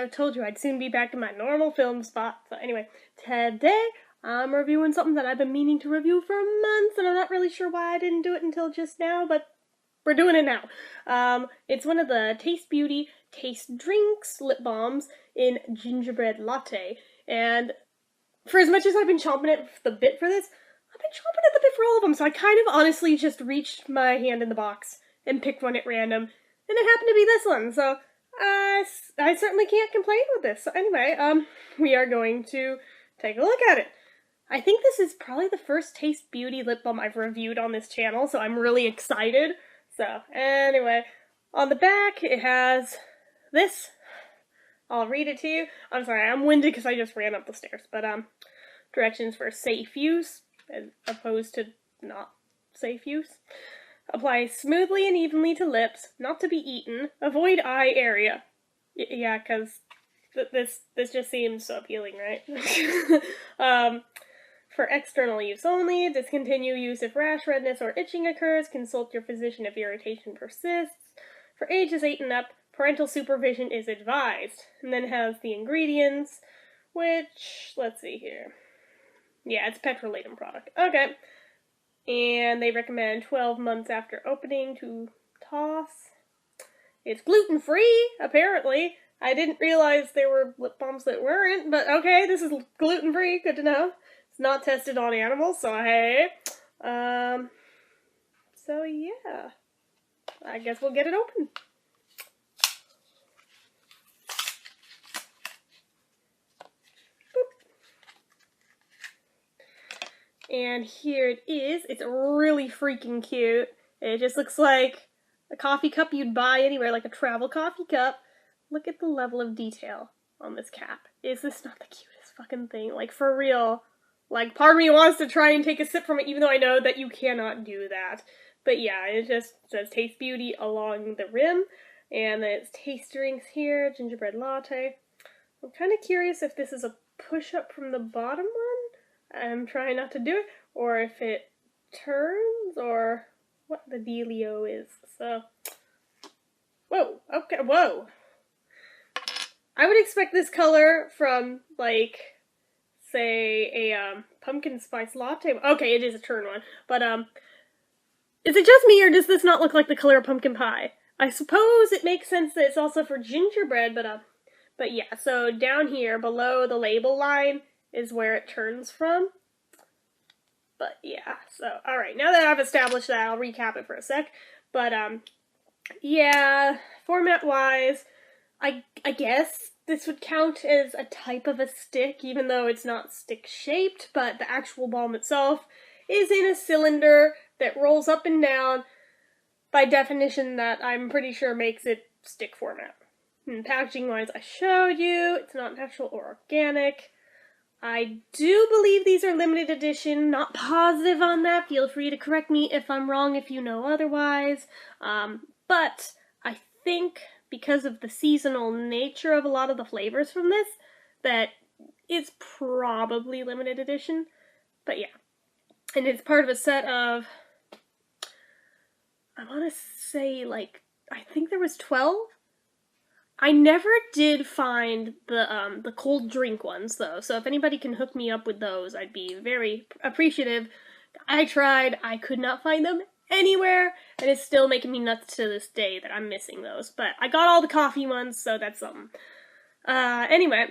I told you I'd soon be back to my normal film spot. So anyway, today I'm reviewing something that I've been meaning to review for months, and I'm not really sure why I didn't do it until just now, but we're doing it now. It's one of the Taste Beauty Taste Drinks lip balms in Gingerbread Latte, and for as much as I've been chomping at the bit for this, I've been chomping at the bit for all of them, so I kind of honestly just reached my hand in the box and picked one at random, and it happened to be this one, so I certainly can't complain with this. So anyway, we are going to take a look at it. I think this is probably the first Taste Beauty lip balm I've reviewed on this channel, so I'm really excited. So anyway, on the back it has this. I'll read it to you. I'm sorry, I'm winded because I just ran up the stairs, but directions for safe use as opposed to not safe use. Apply smoothly and evenly to lips, not to be eaten. Avoid eye area. Yeah, because this just seems so appealing, right? For external use only. Discontinue use if rash, redness, or itching occurs. Consult your physician if irritation persists. For ages 8 and up, parental supervision is advised. And then has the ingredients, which, let's see here. Yeah, it's petrolatum product. Okay. And they recommend 12 months after opening to toss. It's gluten-free, apparently. I didn't realize there were lip balms that weren't, but okay, this is gluten-free, good to know. It's not tested on animals, so hey. So yeah. I guess we'll get it open. And here it is. It's really freaking cute. It just looks like a coffee cup you'd buy anywhere, like a travel coffee cup. Look at the level of detail on this cap. Is this not the cutest fucking thing? Like, for real. Like, part of me wants to try and take a sip from it, even though I know that you cannot do that. But yeah, it just says Taste Beauty along the rim. And then it's Taste Drinks here, Gingerbread Latte. I'm kind of curious if this is a push-up from the bottom one. I'm trying not to do it, or if it turns, or what the dealio is. So, whoa, okay, whoa. I would expect this color from, like, say, a pumpkin spice latte. Okay, it is a turn one, but is it just me, or does this not look like the color of pumpkin pie? I suppose it makes sense that it's also for gingerbread, but yeah, so down here, below the label line, is where it turns from. But yeah, so, alright, now that I've established that, I'll recap it for a sec. But, yeah, format-wise, I guess this would count as a type of a stick, even though it's not stick-shaped, but the actual balm itself is in a cylinder that rolls up and down, by definition that I'm pretty sure makes it stick format. And packaging-wise, I showed you, it's not natural or organic. I do believe these are limited edition, not positive on that, feel free to correct me if I'm wrong if you know otherwise, but I think because of the seasonal nature of a lot of the flavors from this, that it's probably limited edition, but yeah. And it's part of a set of, I want to say, like, I think there was 12? I never did find the cold drink ones, though, so if anybody can hook me up with those, I'd be very appreciative. I tried, I could not find them anywhere, and it's still making me nuts to this day that I'm missing those, but I got all the coffee ones, so that's something. Anyway,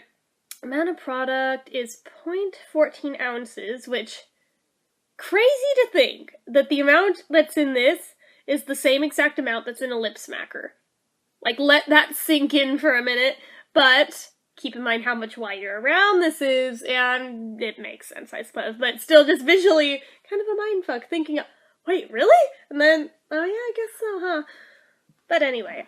amount of product is 0.14 ounces, which, crazy to think that the amount that's in this is the same exact amount that's in a lip smacker. Like, let that sink in for a minute, but keep in mind how much wider around this is, and it makes sense, I suppose, but still just visually kind of a mindfuck, thinking, wait, really? And then, oh yeah, I guess so, huh? But anyway,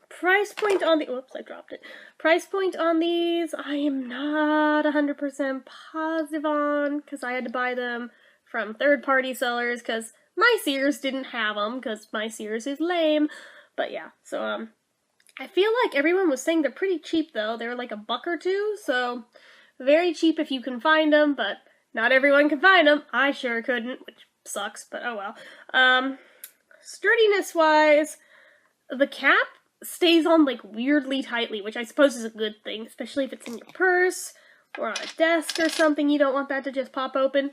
price point on the, whoops, I dropped it. Price point on these, I am not 100% positive on, because I had to buy them from third-party sellers, because my Sears didn't have them, because my Sears is lame. But yeah, so, I feel like everyone was saying they're pretty cheap, though. They're like $1 or $2, so very cheap if you can find them, but not everyone can find them. I sure couldn't, which sucks, but oh well. Sturdiness-wise, the cap stays on like weirdly tightly, which I suppose is a good thing, especially if it's in your purse or on a desk or something. You don't want that to just pop open.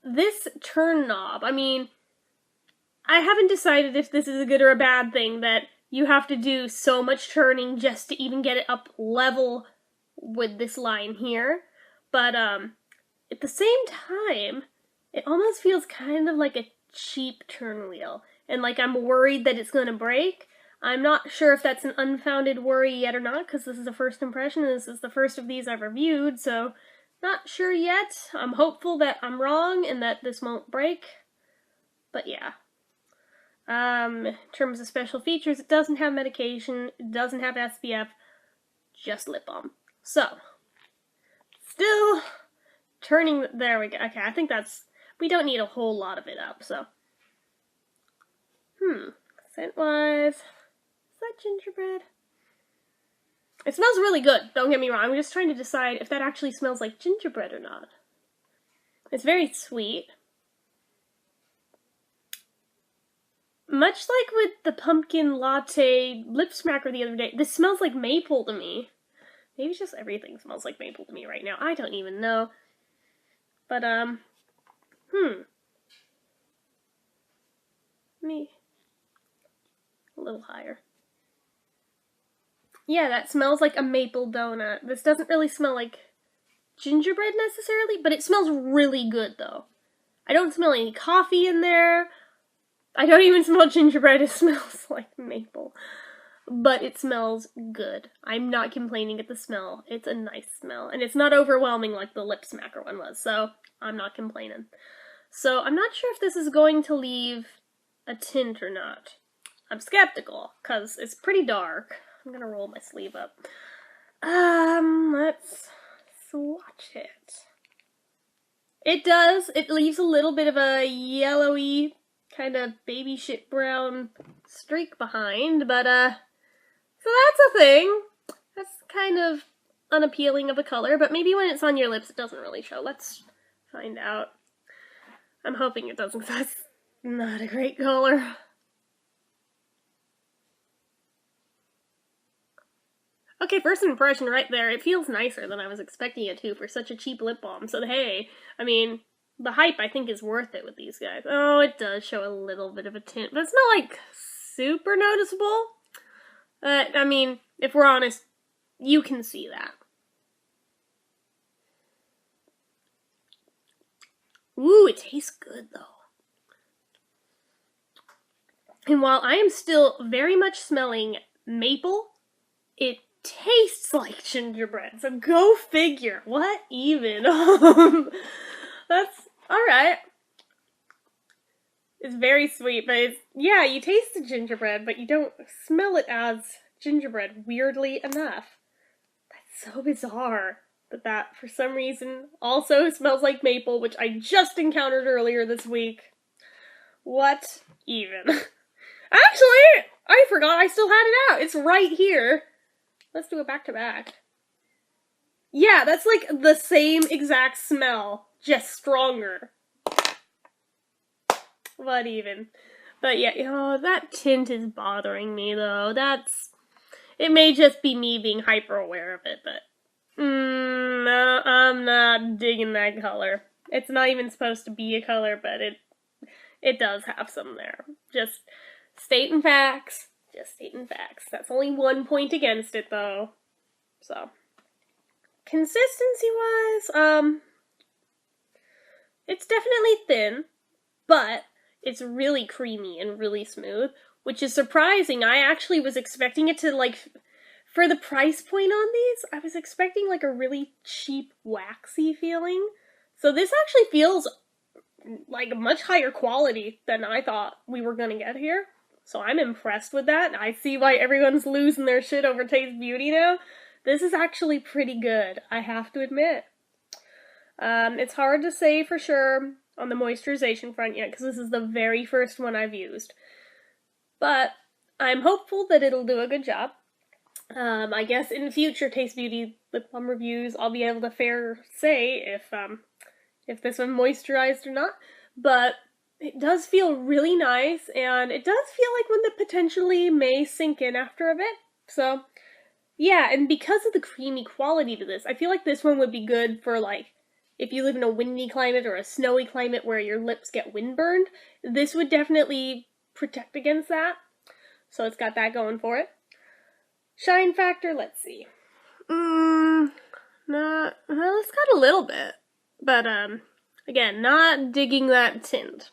This turn knob, I mean, I haven't decided if this is a good or a bad thing that you have to do so much turning just to even get it up level with this line here. But at the same time, it almost feels kind of like a cheap turn wheel. And like I'm worried that it's going to break. I'm not sure if that's an unfounded worry yet or not, because this is a first impression, and this is the first of these I've reviewed, so not sure yet. I'm hopeful that I'm wrong and that this won't break. But yeah. In terms of special features, it doesn't have medication, it doesn't have SPF, just lip balm. So, still turning, there we go. Okay, I think we don't need a whole lot of it up, so. Scent-wise, is that gingerbread? It smells really good, don't get me wrong. I'm just trying to decide if that actually smells like gingerbread or not. It's very sweet. Much like with the pumpkin latte lip smacker the other day, this smells like maple to me. Maybe just everything smells like maple to me right now. I don't even know. But, me. A little higher. Yeah, that smells like a maple donut. This doesn't really smell like gingerbread necessarily, but it smells really good, though. I don't smell any coffee in there. I don't even smell gingerbread. It smells like maple. But it smells good. I'm not complaining at the smell. It's a nice smell. And it's not overwhelming like the lip smacker one was, so I'm not complaining. So I'm not sure if this is going to leave a tint or not. I'm skeptical, because it's pretty dark. I'm gonna roll my sleeve up. Let's swatch it. It does. It leaves a little bit of a yellowy, kind of baby shit brown streak behind, but, so that's a thing. That's kind of unappealing of a color, but maybe when it's on your lips it doesn't really show. Let's find out. I'm hoping it doesn't, because that's not a great color. Okay, first impression right there, it feels nicer than I was expecting it to for such a cheap lip balm, so hey, I mean, the hype I think is worth it with these guys. Oh, it does show a little bit of a tint, but it's not like super noticeable. I mean, if we're honest, you can see that. Ooh, it tastes good though. And while I am still very much smelling maple, it tastes like gingerbread, so go figure. What even? That's alright. It's very sweet, but it's, yeah, you taste the gingerbread, but you don't smell it as gingerbread, weirdly enough. That's so bizarre that for some reason also smells like maple, which I just encountered earlier this week. What even? Actually, I forgot I still had it out. It's right here. Let's do it back to back. Yeah, that's like the same exact smell, just stronger. What even? But yeah, oh, that tint is bothering me though. It may just be me being hyper aware of it, but no, I'm not digging that color. It's not even supposed to be a color, but it does have some there. Just stating facts. Just stating facts. That's only 1 point against it, though. So, consistency-wise, it's definitely thin, but it's really creamy and really smooth, which is surprising. I actually was expecting it to, like, for the price point on these, I was expecting, like, a really cheap, waxy feeling. So this actually feels like a much higher quality than I thought we were gonna get here. So I'm impressed with that. I see why everyone's losing their shit over Taste Beauty now. This is actually pretty good, I have to admit. It's hard to say for sure on the moisturization front yet, because this is the very first one I've used. But I'm hopeful that it'll do a good job. I guess in future Taste Beauty lip balm reviews, I'll be able to fair say if this one moisturized or not. But It does feel really nice, and it does feel like one that potentially may sink in after a bit. So, yeah, and because of the creamy quality to this, I feel like this one would be good for, like, if you live in a windy climate or a snowy climate where your lips get windburned. This would definitely protect against that. So it's got that going for it. Shine factor, let's see. Well, it's got a little bit. But, again, not digging that tint.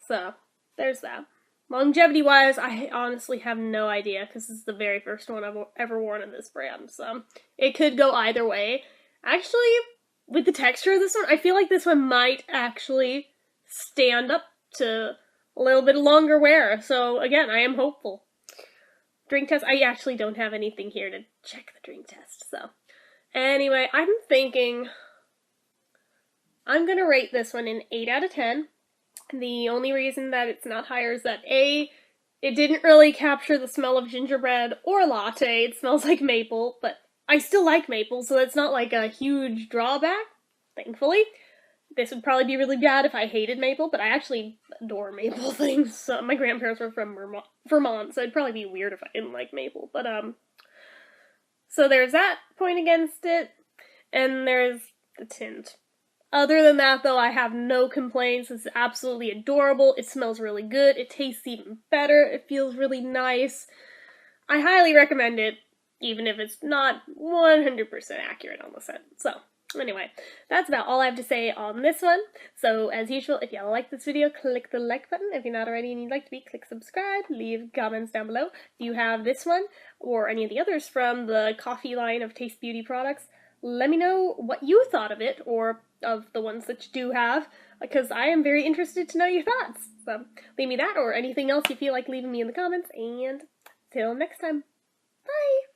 So, there's that. Longevity-wise, I honestly have no idea, because this is the very first one I've ever worn in this brand, so it could go either way. Actually, with the texture of this one, I feel like this one might actually stand up to a little bit longer wear, so again, I am hopeful. Drink test, I actually don't have anything here to check the drink test, so. Anyway, I'm thinking I'm gonna rate this one an 8 out of 10. The only reason that it's not higher is that A, it didn't really capture the smell of gingerbread or latte. It smells like maple, but I still like maple, so it's not like a huge drawback, thankfully. This would probably be really bad if I hated maple, but I actually adore maple things. So my grandparents were from Vermont, so it'd probably be weird if I didn't like maple. But, so there's that point against it, and there's the tint. Other than that, though, I have no complaints. It's absolutely adorable. It smells really good. It tastes even better. It feels really nice. I highly recommend it, even if it's not 100% accurate on the scent. So, anyway, that's about all I have to say on this one. So, as usual, if y'all like this video, click the like button. If you're not already and you'd like to be, click subscribe. Leave comments down below. If you have this one, or any of the others from the coffee line of Taste Beauty products, let me know what you thought of it, or of the ones that you do have, because I am very interested to know your thoughts. So, leave me that, or anything else you feel like leaving me in the comments, and till next time, bye!